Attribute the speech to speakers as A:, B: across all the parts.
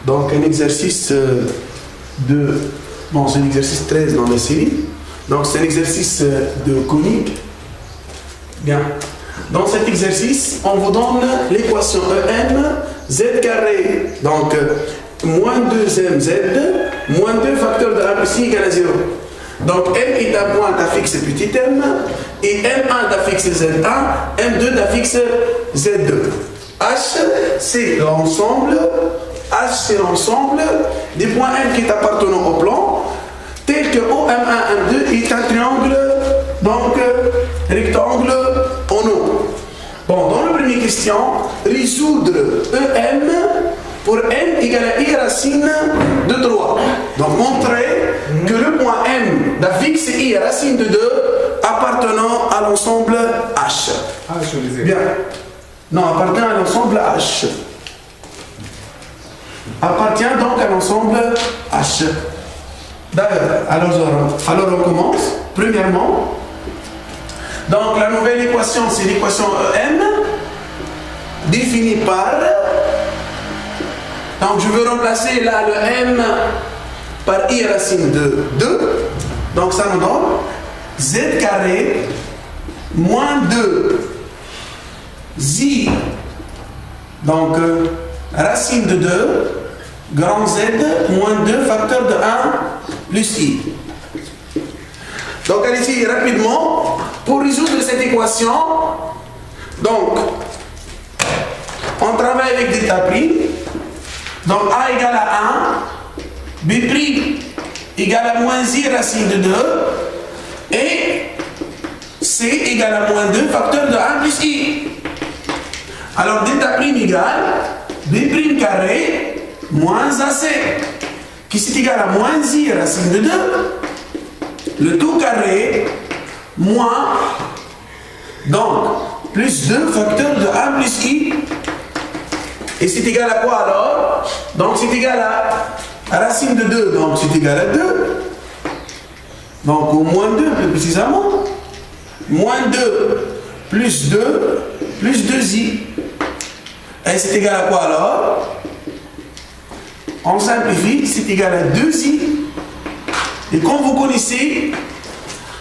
A: Donc un exercice de... Bon, c'est un exercice 13 dans la série. Donc c'est un exercice de conique. Bien. Dans cet exercice, on vous donne l'équation EM z carré. Donc moins 2mz moins 2 facteur de 1 plus i égale à 0. Donc m est un point d'affixe petit m et m1 d'affixe z1, m2 d'affixe z2. H c'est l'ensemble des points M qui est appartenant au plan, tel que OM1, M2 est un triangle, donc rectangle en eau. Bon, dans la première question, résoudre EM pour M égale à I racine de 3. Donc montrer que le point M d'affixe I racine de 2 appartenant à l'ensemble H. Bien. Non, appartient à l'ensemble H. Appartient donc à l'ensemble H. D'accord. Alors on commence. Premièrement, donc la nouvelle équation, c'est l'équation EM définie par... Donc je veux remplacer là le M par I racine de 2. Donc ça nous donne Z carré moins 2 I, donc racine de 2, grand Z, moins 2, facteur de 1, plus I. Donc allez-y rapidement, pour résoudre cette équation, donc, on travaille avec delta prime, donc A égale à 1, B prime égale à moins I racine de 2, et C égale à moins 2, facteur de 1 plus I. Alors delta prime égale B prime carré moins AC, qui c'est égal à moins I racine de 2, le tout carré, moins, donc, plus 2 facteur de 1 plus I. Et c'est égal à quoi alors? Donc c'est égal à racine de 2, donc c'est égal à 2. Donc au moins 2 plus précisément. Moins 2 plus 2 plus 2i. Et c'est égal à quoi alors? On simplifie, c'est égal à 2i. Et comme vous connaissez,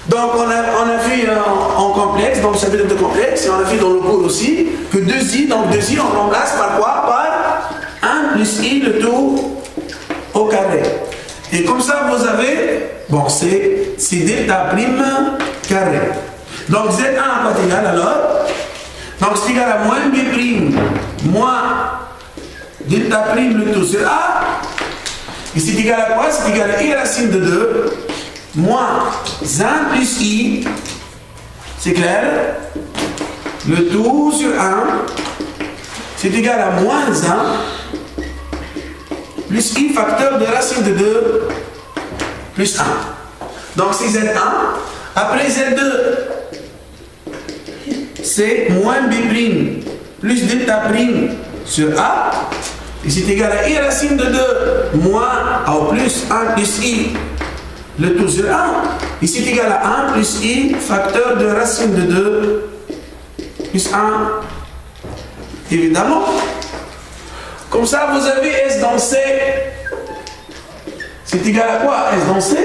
A: donc on a fait en complexe, donc ça veut dire de complexe, et on a fait dans le cours aussi, que 2i, donc 2i on remplace par quoi? Par 1 plus i le tout au carré. Et comme ça vous avez, bon c'est delta prime carré. Donc Z1 à quoi égal alors? Donc c'est égal à moins B prime, moins delta prime le tout sur A. Et c'est égal à quoi? C'est égal à I racine de 2, moins 1 plus I, c'est clair? Le tout sur 1, c'est égal à moins 1, plus I facteur de racine de 2, plus 1. Donc c'est Z1. Après Z2, c'est moins B' plus delta prime sur A. Et c'est égal à I racine de 2 moins au plus 1 plus I, le tout sur 1. Et c'est égal à 1 plus I facteur de racine de 2 plus 1. Évidemment. Comme ça, vous avez S dans C. C'est égal à quoi S dans C?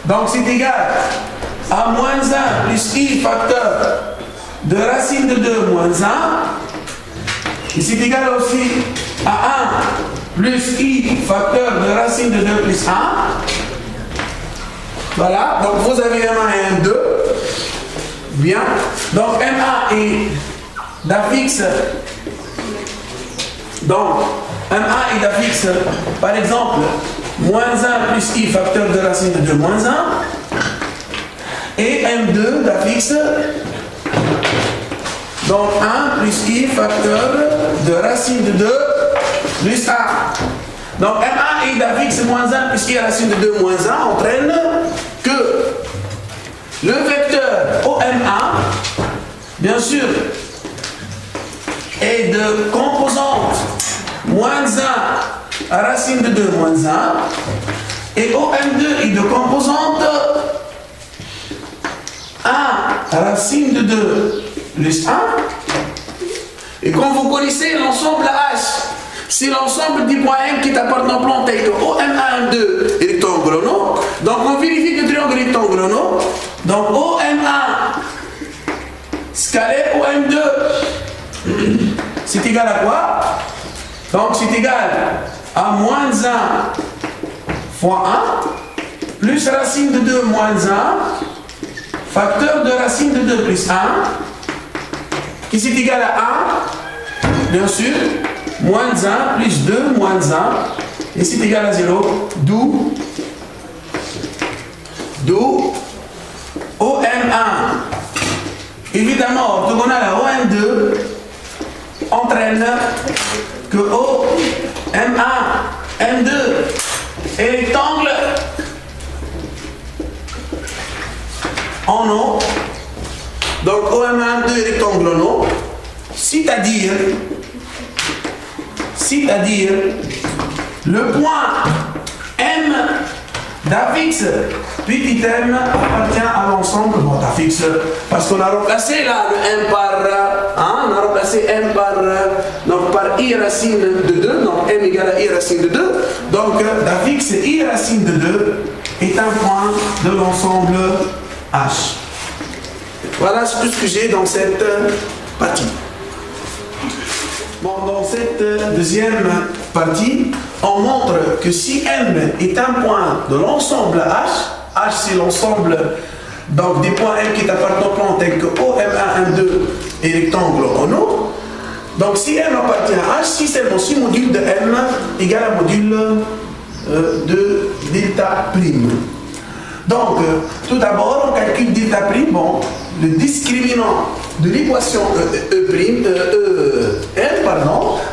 A: Donc c'est égal à moins 1 plus I facteur de racine de 2 moins 1. Et c'est égal aussi à 1 plus I facteur de racine de 2 plus 1. Voilà, donc vous avez M1 et M2. Bien. Donc M1 est d'affixe. Donc M1 est d'affixe, par exemple, moins 1 plus I facteur de racine de 2 moins 1. Et M2 d'affixe, donc 1 plus I facteur de racine de 2 plus 1. Donc M1 est d'affixe moins 1 plus I racine de 2 moins 1 entraîne que le vecteur OM1, bien sûr, est de composante moins 1 à racine de 2 moins 1 et OM2 est de composante 1 racine de 2 plus 1. Et comme vous connaissez l'ensemble H, Si l'ensemble des points M qui est appartenant au plan tel que OM1, M2 est rectangle-non, donc on vérifie que le triangle est rectangle-non, donc OM1 scalé OM2, c'est égal à quoi? Donc c'est égal à moins 1 fois 1, plus racine de 2 moins 1, facteur de racine de 2 plus 1, qui est égal à 1, bien sûr, moins 1 plus 2 moins 1, et c'est égal à 0, d'où OM1. Évidemment, orthogonal à OM2 entraîne que OM1, M2 est rectangle en O. Donc OM1, M2 est rectangle en O. C'est-à-dire le point M d'affixe petit m appartient à l'ensemble d'affixe, parce qu'on a remplacé là le m par on a remplacé m par i racine de 2, donc m égale à i racine de 2, donc d'affixe i racine de 2 est un point de l'ensemble H. Voilà tout ce que j'ai dans cette partie. Bon, dans cette deuxième partie, on montre que si M est un point de l'ensemble H, H c'est l'ensemble donc des points M qui est appartenant au plan tel que O, M1, M2 et rectangle en O. Donc si M appartient à H, si seulement si module de M égale à module de delta prime. Donc tout d'abord on calcule delta prime, bon, le discriminant de l'équation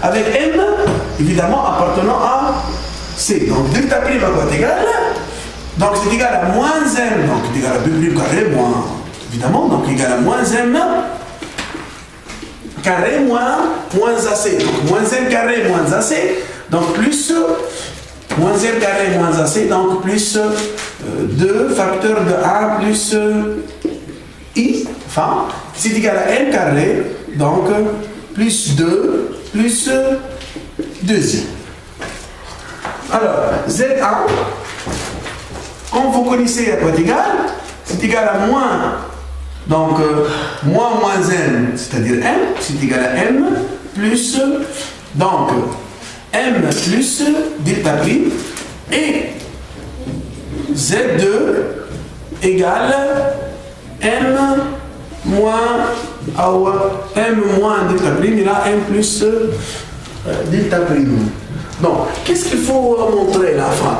A: avec M évidemment appartenant à C. Donc delta prime à quoi est égal? Donc c'est égal à moins M, donc c'est égal à B prime carré moins, évidemment, donc égal à moins M carré moins AC. Donc moins M carré moins AC, donc plus moins M carré moins AC, donc plus 2 facteur de 1 plus I, enfin, c'est égal à M carré, donc plus 2 plus 2i. Alors, Z1, comme vous connaissez à quoi est égal, c'est égal à moins, donc moins M, c'est-à-dire M, c'est égal à M, plus, donc M plus delta prime, et Z2 égale M moins delta prime, et là M plus delta prime. Donc, qu'est-ce qu'il faut montrer là? Enfin,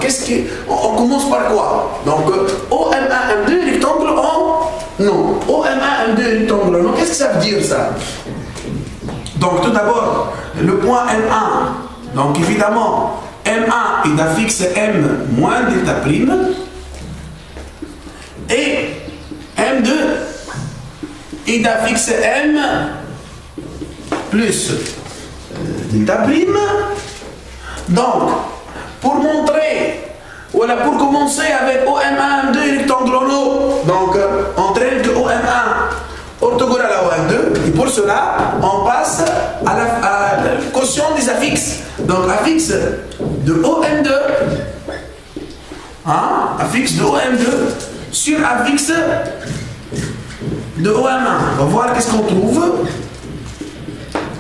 A: on commence par quoi? Donc, OM1, M2 rectangle en non. OM1, M2 rectangle en non. Qu'est-ce que ça veut dire ça? Donc, tout d'abord, le point M1. Donc, évidemment, M1 est d'affixe M moins delta prime. Et M2 est d'affixe M plus delta prime. Donc, pour montrer, voilà, pour commencer avec OM1, M2 rectangle en O, donc on traite que OM1 orthogonal à OM2, et pour cela, on passe à la quotient des affixes. Donc, affixe de OM2, affixe de OM2 sur affixe de OM1. On va voir qu'est-ce qu'on trouve.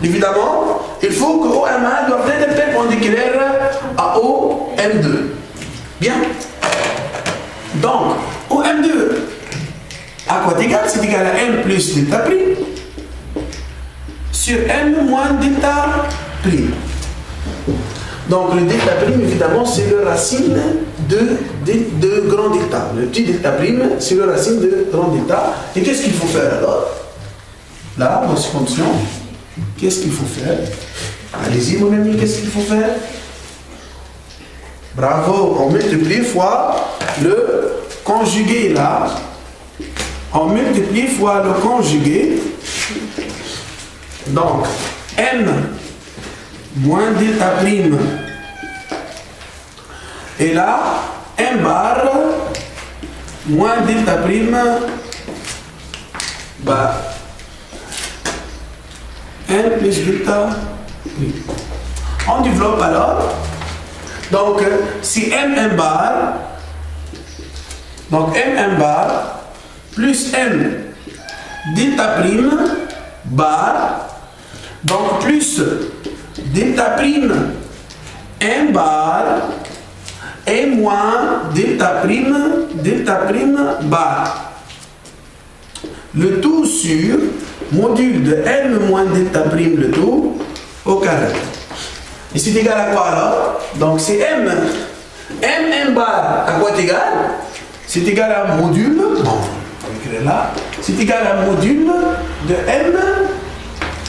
A: Évidemment, il faut que OM1 doit être perpendiculaire à OM2. Bien. Donc, OM2, à quoi égal? C'est égal à M plus delta prime sur M moins delta prime. Donc, le delta prime, évidemment, c'est le racine de grand delta. Le petit delta prime, c'est le racine de grand delta. Et qu'est-ce qu'il faut faire alors? Là, dans ces conditions, qu'est-ce qu'il faut faire? Allez-y, mon ami, qu'est-ce qu'il faut faire? Bravo, on multiplie fois le conjugué là. On multiplie fois le conjugué. Donc, M moins delta prime. Et là, M bar moins delta prime bar. M plus delta prime. On développe alors. Donc, si M1 bar, donc M1 bar, plus M delta prime bar, donc plus delta prime M bar et moins delta prime bar. Le tout sur module de M moins delta prime le tout au carré. Et c'est égal à quoi alors? Donc c'est M bar à quoi c'est égal? C'est égal à module, bon, on va écrire là, c'est égal à module de M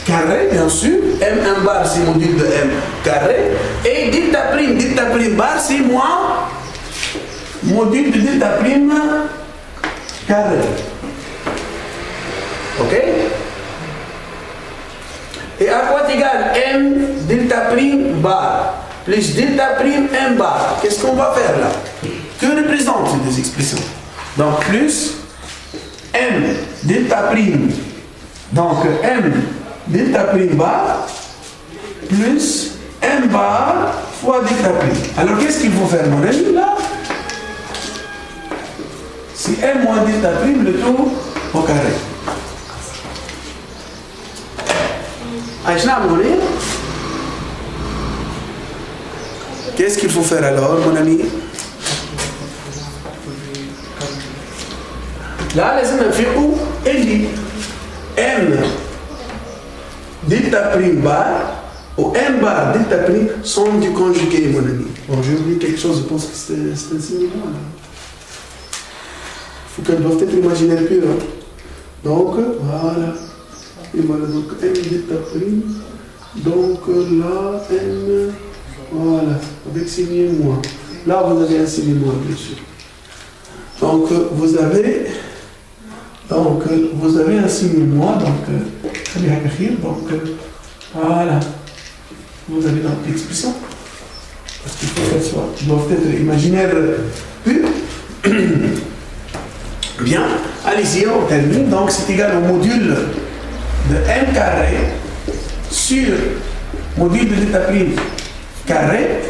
A: carré, bien sûr. M1 bar c'est module de M carré. Et delta prime bar c'est moins module de delta prime carré. Ok? Et à quoi égal M delta prime bar plus delta prime M bar? Qu'est-ce qu'on va faire là? Que représentent ces deux expressions? Donc plus M delta prime, donc M delta prime bar plus M bar fois delta prime. Alors qu'est-ce qu'il faut faire mon ami là? C'est M moins delta prime le tout au carré. Qu'est-ce qu'il faut faire alors, mon ami? Là, les amis, fait où? M delta prime bar ou M bar delta prime sont du conjugué, mon ami. Bon, j'ai oublié quelque chose, je pense que c'est un signe. Il faut qu'elle doive être imaginaire pure. Hein. Donc, voilà. Et voilà, donc M delta prime. Donc là, M, voilà, avec signe moins. Là, vous avez un signe moins, bien sûr. Donc, vous avez un signe moins, donc, voilà. Vous avez donc l'expression. Parce qu'il faut qu'elle soit, doivent être imaginaire pure. Bien, allez-y, on termine. Donc, c'est égal au module de M carré sur module de delta prime carré,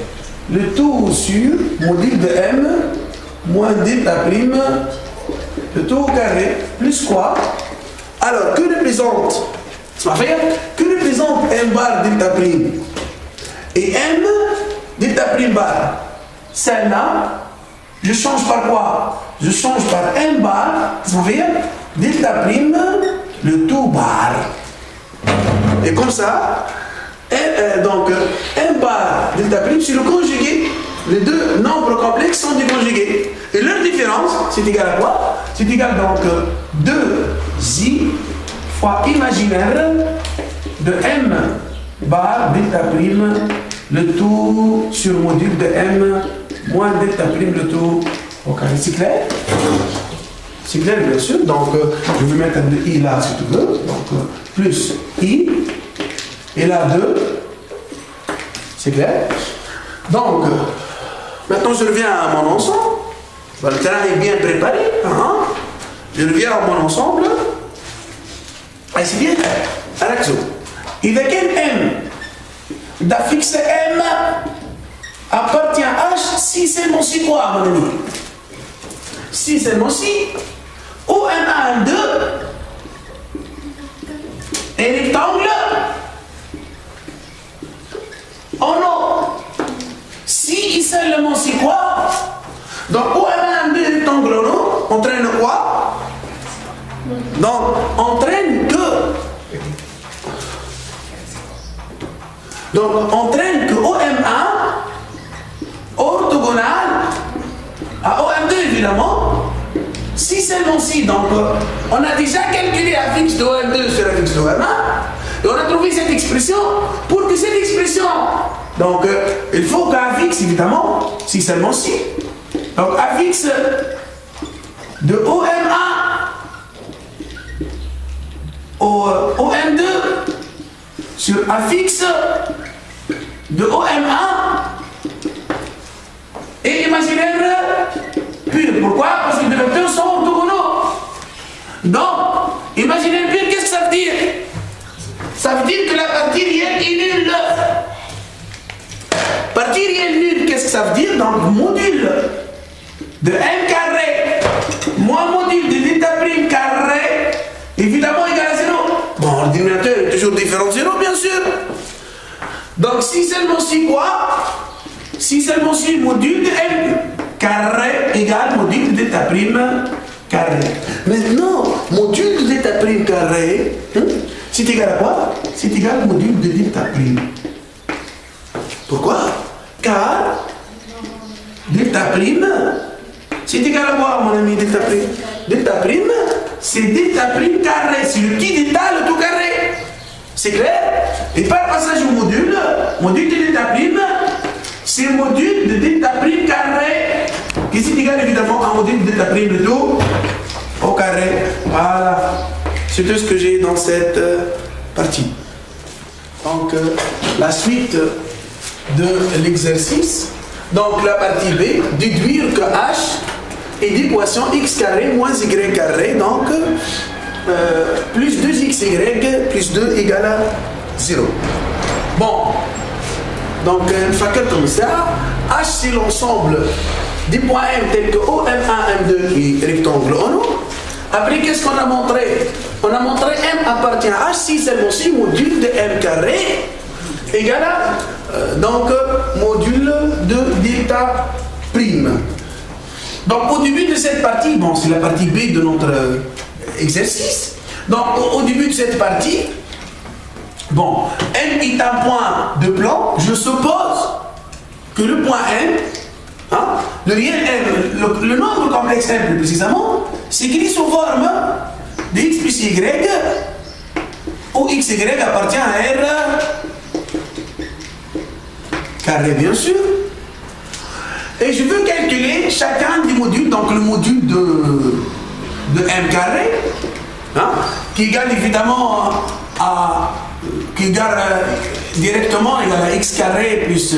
A: le tout sur module de M moins delta prime, le tout au carré, plus quoi? Alors, que représente, ça va faire, que représente M bar delta prime et M delta prime bar? Celle-là, je change par quoi? Je change par M bar, ça va faire, delta prime, le tout bar. Et comme ça, donc M bar delta prime, c'est le conjugué. Les deux nombres complexes sont des conjugués. Et leur différence, c'est égal à quoi? C'est égal donc 2i fois imaginaire de M bar delta prime, le tout sur module de M moins delta prime, le tout au carré. C'est clair? C'est clair, bien sûr. Donc, je vais mettre un i là, si tu veux. Donc, plus i. Et là, 2. C'est clair? Donc, maintenant, je reviens à mon ensemble. Ben, le terrain est bien préparé. Hein? Je reviens à mon ensemble. Et c'est bien fait. Alexo. Il y a quel M? D'affixe M appartient à H si c'est mon si quoi, mon ami? Si c'est mon si. OM1, 2 et rectangle. Oh non. Si seulement si quoi? Donc OM1, 2 rectangle non entraîne quoi? Donc entraîne que. Donc entraîne que OM1 orthogonal à OM2 évidemment. Si seulement si, donc on a déjà calculé un fixe de OM2 sur un fixe de OM1 et on a trouvé cette expression. Pour que cette expression, donc il faut qu'un fixe évidemment, si seulement si. Donc un fixe de OM1 au OM2 sur un fixe de OM1 et imaginaire pur. Pourquoi? Parce que les vecteurs sont orthogonaux. Donc, imaginaire pur, qu'est-ce que ça veut dire? Ça veut dire que la partie réelle est nulle. partie réelle nulle, qu'est-ce que ça veut dire? Donc, module de m carré moins module de delta prime carré, évidemment égal à 0. Bon, le dénominateur est toujours différent de 0, bien sûr. Donc, si seulement si quoi? Si seulement si module de m carré égale module de delta prime carré. Maintenant, module de delta prime carré, c'est égal à quoi? C'est égal au module de delta prime. Pourquoi? Car delta prime, c'est égal à quoi, mon ami, delta prime? Delta prime, c'est delta prime carré. C'est le petit delta, le tout carré. C'est clair? Et par passage au module de delta prime, c'est module de delta prime carré, qui est égal évidemment à module de delta prime le tout au carré. Voilà. C'est tout ce que j'ai dans cette partie. Donc, la suite de l'exercice. Donc, la partie B, déduire que H est d'équation x carré moins y carré, donc plus 2xy plus 2 égale à 0. Bon, donc une facteur comme ça, H c'est l'ensemble des points M tels que O, M1, M2 qui est rectangle en haut. Après, qu'est-ce qu'on a montré? On a montré M appartient à H si seulement si module de M carré égale à donc module de delta prime. Donc au début de cette partie, bon c'est la partie B de notre exercice, donc au début de cette partie, bon, M est un point de plan, je suppose que le point M, hein, le réel M, le nombre complexe M plus précisément, s'écrit sous forme de x plus y, où xy appartient à R carré bien sûr. Et je veux calculer chacun des modules, donc le module de m carré, hein, qui égale évidemment à, qui égale directement égal à x carré plus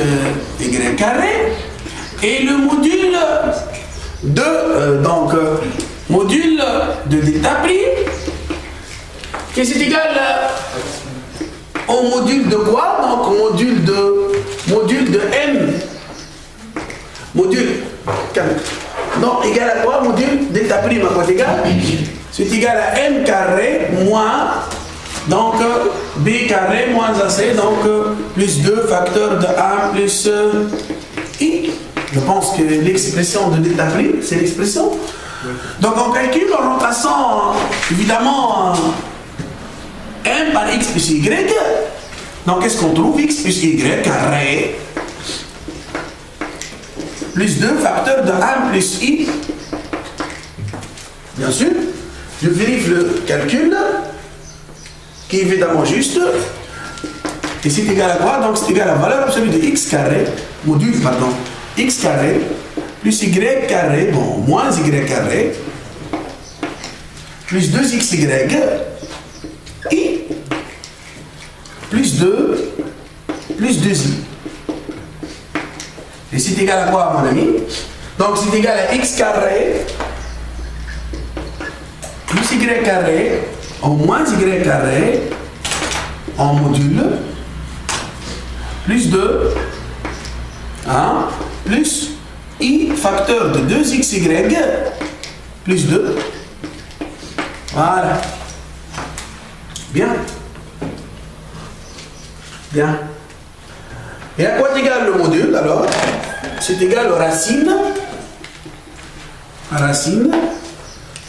A: y carré, et le module de, module de delta prime, qui est égal au module de quoi? Donc module de m. Module, non, égal à quoi? Module delta prime à quoi égal? C'est égal à m carré moins, donc b carré moins ac, donc plus 2 facteur de 1 plus i. Je pense que l'expression de delta prime, c'est l'expression. Donc on calcule en remplaçant évidemment m par x plus y. Donc qu'est-ce qu'on trouve? X plus y carré plus 2 facteur de 1 plus i. Bien sûr, je vérifie le calcul, qui est évidemment juste. Et c'est égal à quoi? Donc c'est égal à la valeur absolue de x carré, module, pardon, x carré, plus y carré, bon, moins y carré, plus 2xy, i, plus 2, plus 2i. Et c'est égal à quoi, mon ami? Donc c'est égal à x carré plus y carré en moins y carré en module plus 2 hein, plus i facteur de 2xy plus 2. Voilà. Bien. Bien. Et à quoi est égal le module alors? C'est égal aux racines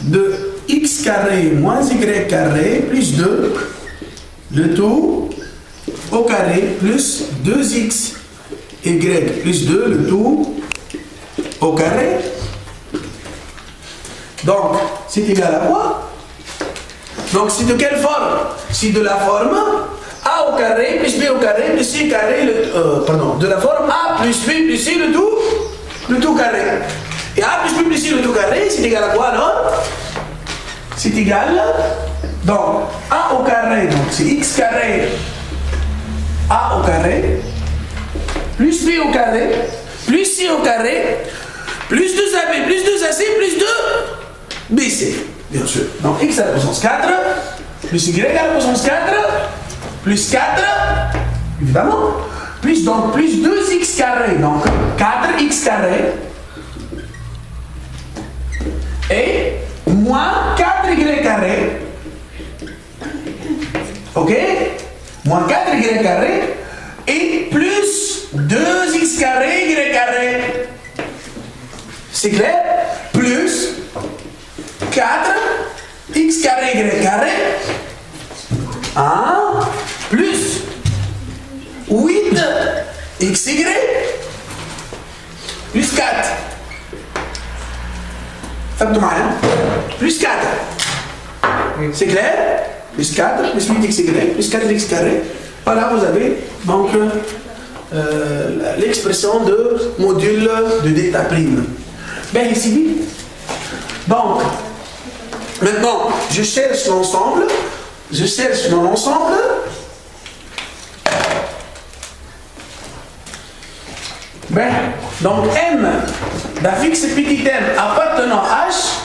A: de x carré moins y carré plus 2, le tout au carré plus 2x y plus 2, le tout au carré. Donc, c'est égal à quoi? Donc, c'est de quelle forme? C'est de la forme a au carré plus b au carré plus c carré, de la forme a plus b plus c le tout carré. Et a plus b plus c le tout carré, c'est égal à quoi alors? C'est égal, donc a au carré, donc c'est x carré a au carré, plus b au carré, plus c au carré, plus 2ab, plus 2ac, plus 2bc, bien sûr. Donc x à la puissance 4, plus y à la puissance 4, plus 4, évidemment, donc plus 2x carré, donc 4x carré, et moins 4y carré, ok, moins 4y carré, et plus 2x carré y carré. C'est clair? Plus 4x carré y carré, 1, plus 8xy, plus 4. Faites-le mal. Plus 4. C'est clair? Plus 4, plus 8xy, plus 4x carré. Voilà, vous avez donc l'expression de module de delta prime. Bien ici. Donc, maintenant, je cherche l'ensemble. Je cherche mon ensemble. Ben, donc M d'un fixe petit m appartenant H,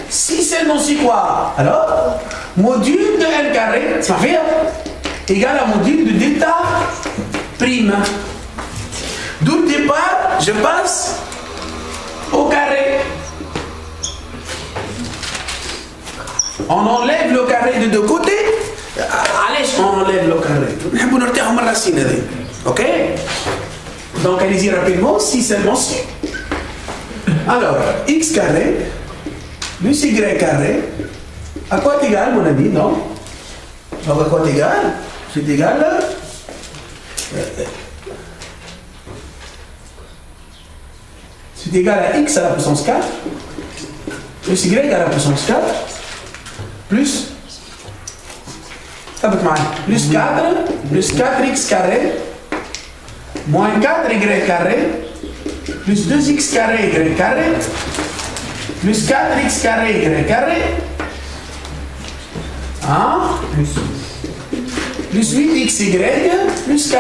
A: si seulement si quoi? Alors, module de n carré, ça fait égal à module de delta prime. D'où le départ, je passe au carré. On enlève le carré de deux côtés. Allez, on enlève le carré. Ok? Donc, allez-y rapidement, si seulement si. Alors, x carré plus y carré, à quoi est égal, mon ami, non? Donc, à quoi est égal? C'est égal à... c'est égal à x à la puissance 4 plus y à la puissance 4 plus... plus 4 plus 4x carré moins 4y carré plus 2x carré y carré plus 4x carré y carré 1 plus 8xy plus 4.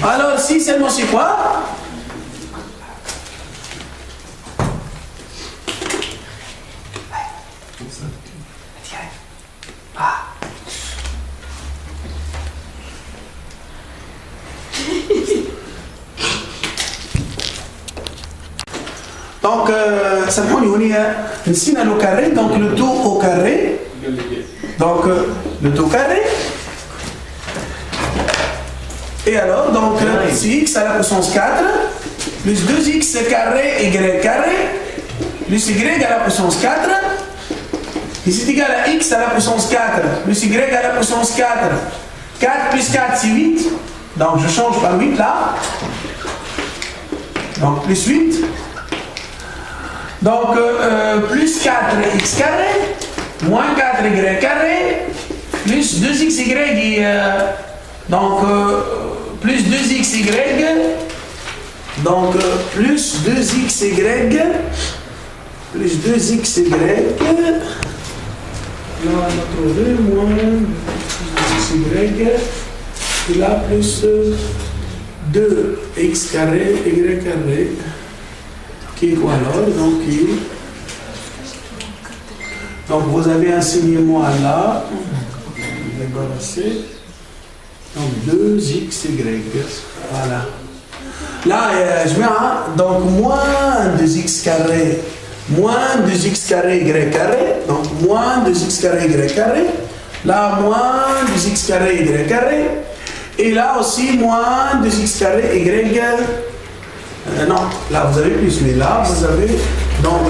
A: Alors si seulement c'est quoi? Donc, ça prend une signe au carré, donc le tout au carré. Donc, le tout carré. Et alors, donc, c'est x à la puissance 4, plus 2x carré y carré, plus y à la puissance 4. Et c'est égal à x à la puissance 4, plus y à la puissance 4. 4 plus 4, c'est 8. Donc, je change par 8 là. Donc, plus 8. Donc, plus 4x carré, moins 4y carré, plus 2xy, donc plus 2xy, donc plus 2xy, plus 2xy, là on va trouver moins 2xy, et là plus 2x carré, y carré, qui est quoi alors? Donc vous avez un signe-moi là, donc 2xy, voilà. Là, je mets donc moins 2x carré, moins 2x carré y carré, donc moins 2x carré y carré, là moins 2x carré y carré, et là aussi moins 2x carré y. Non, là vous avez plus, mais là vous avez donc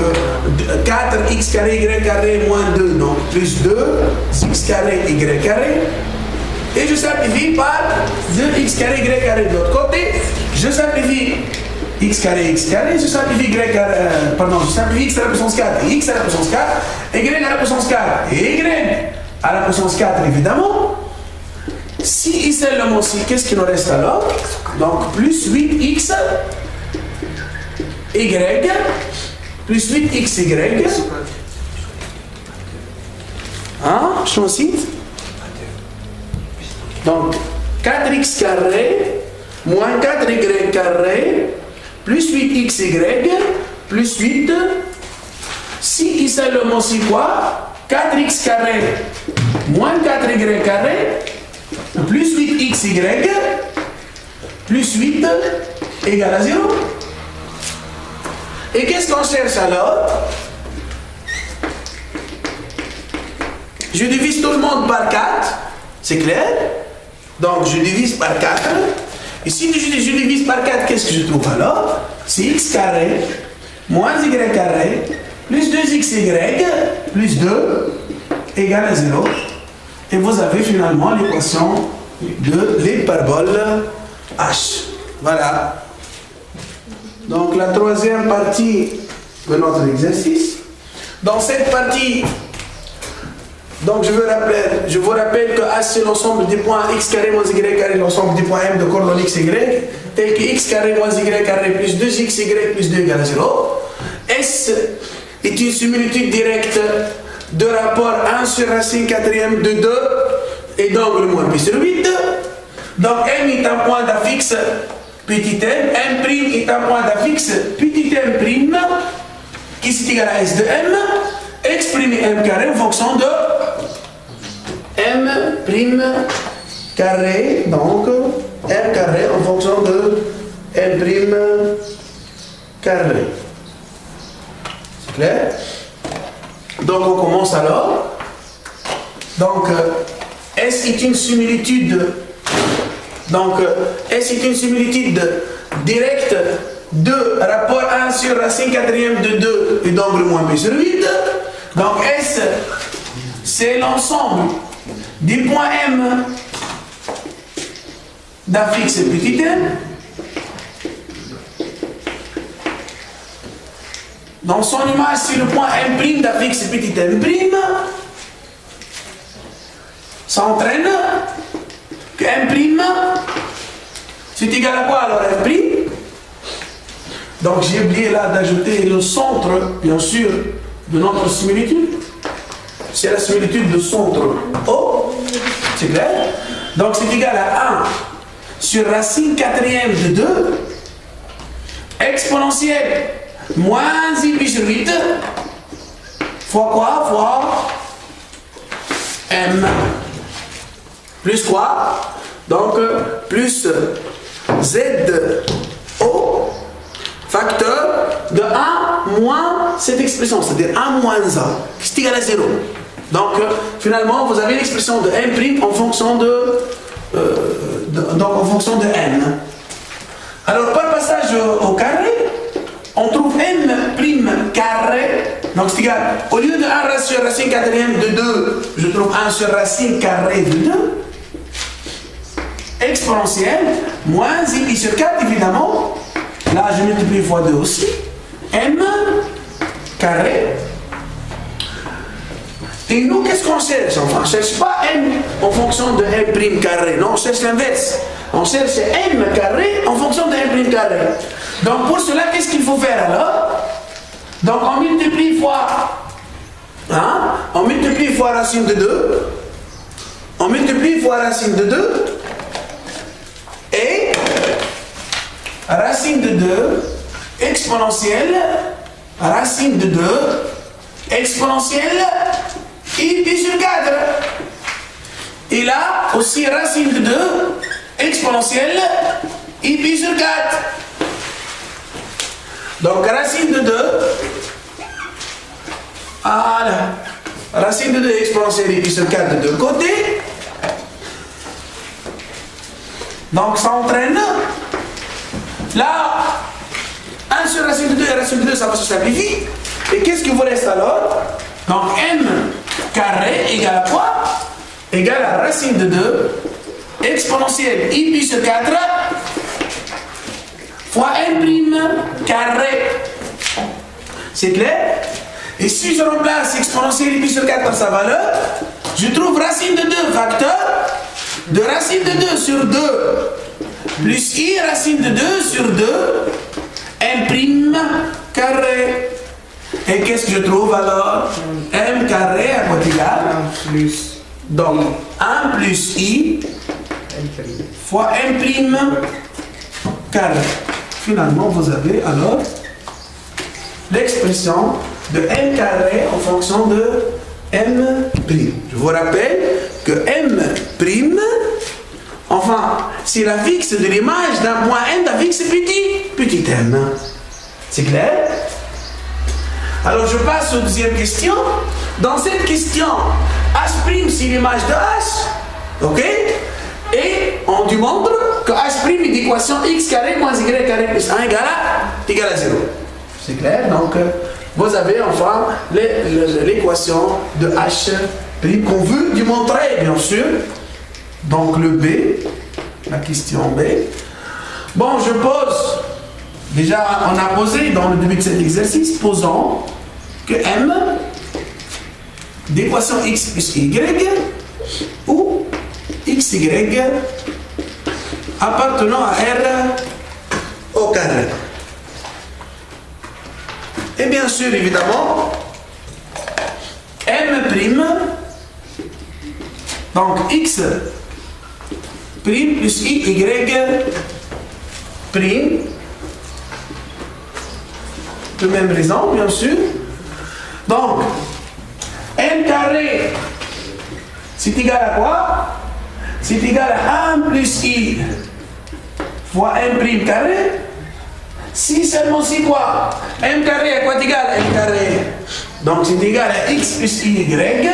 A: 4x carré y carré moins 2, donc plus 2x carré y carré. Et je simplifie par 2x carré y carré de l'autre côté. Je simplifie x carré, je simplifie y carré, pardon, je simplifie x à la puissance 4, x à la puissance 4, y à la puissance 4, et y à la puissance 4 évidemment. Si et seulement si, qu'est-ce qu'il nous reste alors? Donc plus 8x y plus 8xy. Hein? Je m'en cite. Donc 4x carré moins 4y carré plus 8xy plus 8. Si et seulement si quoi? 4x carré moins 4y carré plus 8y xy plus 8 égale à 0. Et qu'est-ce qu'on cherche alors? Je divise tout le monde par 4, c'est clair? Donc je divise par 4. Et si je divise par 4, qu'est-ce que je trouve alors? C'est x carré moins y carré plus 2xy plus 2 égale à 0. Et vous avez finalement l'équation de l'hyperbole h. Voilà. Donc la troisième partie de notre exercice. Dans cette partie, donc je vous rappelle que h c'est l'ensemble des points x carré moins y carré, l'ensemble des points m de coordonnées x, y, tel que x carré moins y carré plus 2xy plus 2 égale à 0. S est une similitude directe de rapport 1 sur racine quatrième de 2 et d'angle moins pi sur 8. Donc m est un point d'affixe petit m est un point d'affixe petit m', qui est égal à s de m, exprimé m carré en fonction de m' carré, donc m carré en fonction de m' carré. C'est clair? Donc on commence alors. Donc S est une similitude. Donc S est une similitude directe de rapport 1 sur racine quatrième de 2 et d'angle moins pi sur 8. Donc S c'est l'ensemble des points M d'affixe petit m. Dans son image, c'est le point M' d'affixe petit m'. Ça entraîne que M' c'est égal à quoi alors M'? Donc j'ai oublié là d'ajouter le centre, bien sûr, de notre similitude. C'est la similitude de centre O. C'est clair? Donc c'est égal à 1 sur racine quatrième de 2 exponentielle moins i pi sur 8 fois quoi? Fois m plus quoi? Donc plus ZO facteur de 1 moins cette expression, c'est-à-dire 1 moins 1 qui est égal à 0. Donc finalement vous avez l'expression de m' en fonction donc en fonction de n. Alors par passage au carré, on trouve m' carré, donc c'est égal, au lieu de 1 sur racine quatrième de 2, je trouve 1 sur racine carrée de 2, exponentielle, moins i pi sur 4 évidemment, là je multiplie fois 2 aussi, m carré. Et nous, qu'est-ce qu'on cherche? Enfin, on ne cherche pas m en fonction de m' carré, non, on cherche l'inverse. On cherche m carré en fonction de m' carré. Donc pour cela, qu'est-ce qu'il faut faire alors? Donc on multiplie fois, on multiplie fois racine de 2, on multiplie fois racine de 2, et racine de 2 exponentielle, racine de 2 exponentielle i pi sur 4. Et là aussi racine de 2 exponentielle i pi sur 4. Donc racine de 2, voilà, racine de 2 exponentielle i pi sur 4 de deux côtés. Donc ça entraîne, là, 1 sur racine de 2 et racine de 2, ça va se simplifier. Et qu'est-ce qu'il vous reste alors? Donc m carré égale à quoi? Égale à racine de 2 exponentielle i pi sur 4 fois m' carré. C'est clair? Et si je remplace exponentielle i pi sur 4 par sa valeur, je trouve racine de 2 facteur de racine de 2 sur 2 plus i racine de 2 sur 2 m' carré. Et qu'est-ce que je trouve alors? M carré à quoi égal? Plus. Donc 1 plus i fois m' carré. Finalement, vous avez alors l'expression de m carré en fonction de m'. Je vous rappelle que m' Enfin, c'est la fixe de l'image d'un point n d'un fixe petit m. C'est clair? Alors je passe aux deuxième question. Dans cette question, H' c'est l'image de H. Ok? Et on démontre que H' est l'équation x carré moins y carré plus 1 égale à 0. C'est clair? Donc, vous avez enfin l'équation de H' qu'on veut démontrer, bien sûr. Donc, le B, la question B. Bon, je pose, déjà, on a posé dans le début de cet exercice, posons que M d'équation x plus y ou xy appartenant à R au carré. Et bien sûr, évidemment, M', donc x' plus y' prime, de même raison, bien sûr. Donc, m carré, c'est égal à quoi? C'est égal à 1 plus i fois m' carré. Si seulement c'est quoi? M carré à quoi est égal? M carré. Donc c'est égal à x plus y,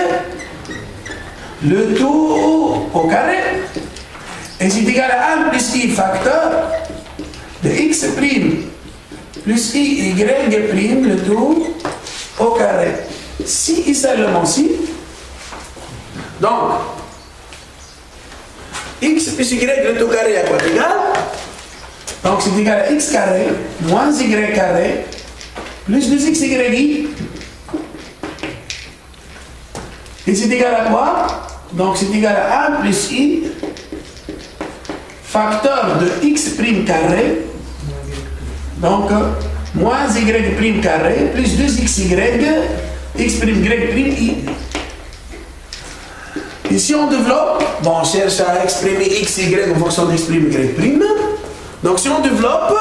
A: le tout au carré. Et c'est égal à 1 plus i facteur de x' plus y, le tout au carré. Si et seulement si. Donc, x plus y, le tout carré à quoi est égal? Donc c'est égal à x carré moins y carré plus 2xy. Et c'est égal à quoi? Donc c'est égal à 1 plus i facteur de x' carré. Donc moins y' carré plus 2xy x' y' i. Ici on développe, bon on cherche à exprimer x, y en fonction d'x', y'. Donc si on développe,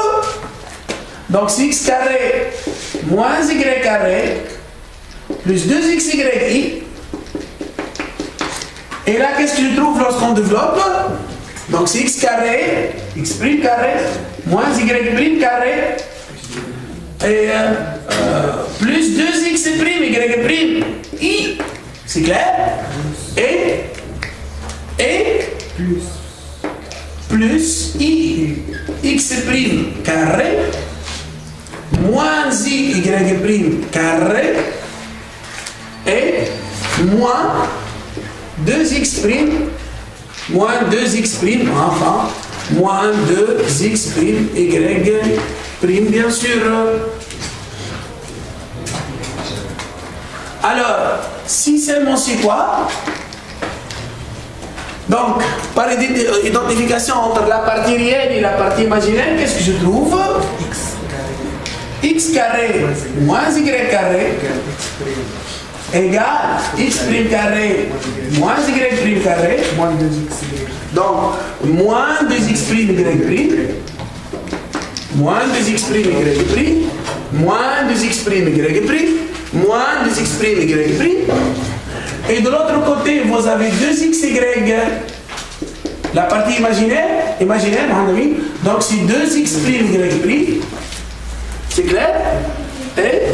A: donc c'est x carré moins y carré plus 2xy. Et là, qu'est-ce que je trouve lorsqu'on développe? Donc c'est x carré, x' carré moins y' carré et plus 2x', y', i. C'est clair? Et plus i x' carré moins y carré et moins 2x', moins 2x', enfin moins 2x', y', bien sûr. Alors, si seulement c'est quoi? Donc, par identification entre la partie réelle et la partie imaginaire, qu'est-ce que je trouve? X carré moins y carré égale x' carré moins y' carré. Donc, moins 2x', y', moins 2x', y', moins 2x', y', moins 2x', y'. Et de l'autre côté, vous avez 2xy, la partie imaginaire, mon ami. Donc c'est 2x', y'. C'est clair? Et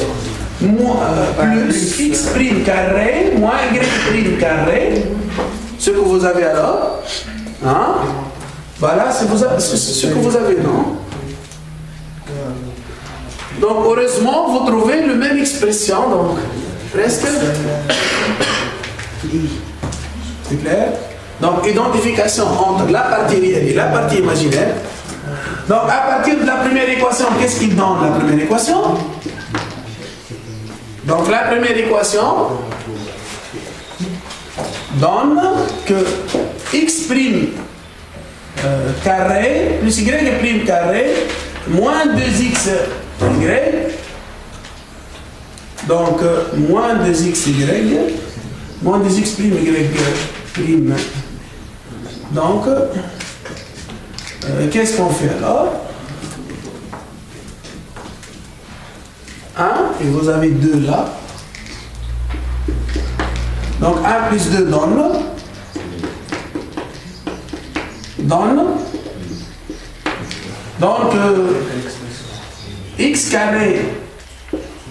A: plus x' carré moins y' carré. Ce que vous avez alors. Hein? Voilà, c'est ce que vous avez, non? Donc heureusement, vous trouvez la même expression. Donc presque. C'est clair? Donc, identification entre la partie réelle et la partie imaginaire. Donc, à partir de la première équation, qu'est-ce qu'il donne la première équation? Donc, la première équation donne que x' carré plus y' carré moins 2xy. Donc, moins 2xy. Moins 2x', y'. Donc, qu'est-ce qu'on fait alors? 1, et vous avez 2 là. Donc 1 plus 2 donne donne donc x carré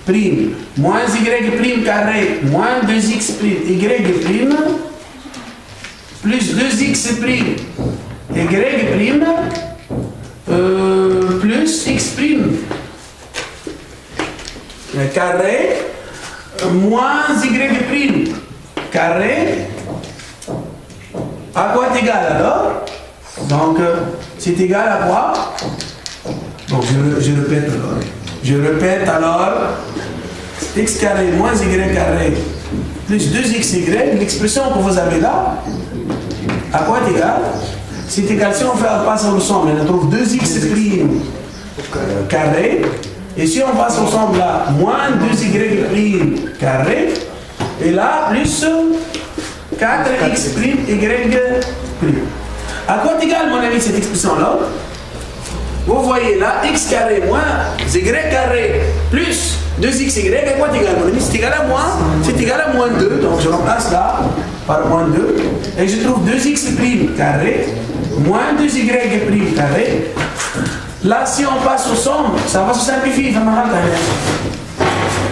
A: prime moins y prime carré moins 2x prime y prime plus 2x prime y prime plus x prime carré moins y prime carré à quoi est égal alors? Donc c'est égal à quoi? Donc je répète alors x carré moins y carré plus 2xy, l'expression que vous avez là, à quoi est égal? C'est égal, si on fait un passe ensemble, on trouve 2x prime carré, et si on passe ensemble là, moins 2y prime carré, et là, plus 4x prime y prime. À quoi est égal, mon ami, cette expression-là? Vous voyez là, x carré moins y carré plus 2xy, à quoi est égal, mon ami? C'est égal à moins 2, donc je remplace là par moins 2, et je trouve 2x prime carré moins 2y prime carré. Là, si on passe au somme, ça va se simplifier.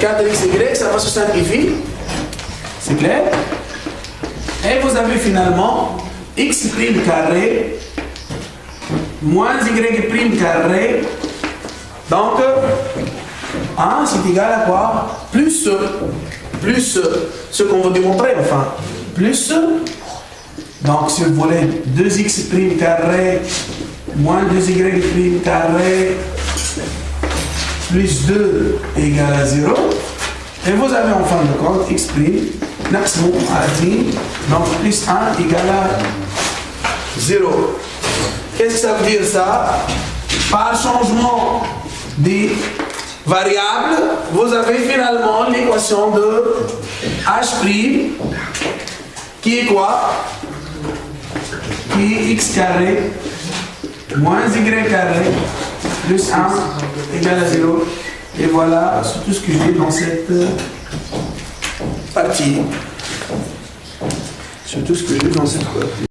A: 4xy, ça va se simplifier. C'est clair? Et vous avez finalement x prime carré moins y prime carré. Donc, 1 c'est égal à quoi? Plus ce qu'on veut démontrer, enfin. Plus, donc si vous voulez, 2x prime carré moins 2y prime carré plus 2 égale à 0. Et vous avez en fin de compte x prime, donc plus 1 égale à 0. Qu'est-ce que ça veut dire ça? Par changement des variables, vous avez finalement l'équation de h' qui est quoi? Qui est x carré moins y carré plus 1 égale à 0. Et voilà, c'est tout ce que j'ai dans cette partie. C'est tout ce que j'ai dans cette partie.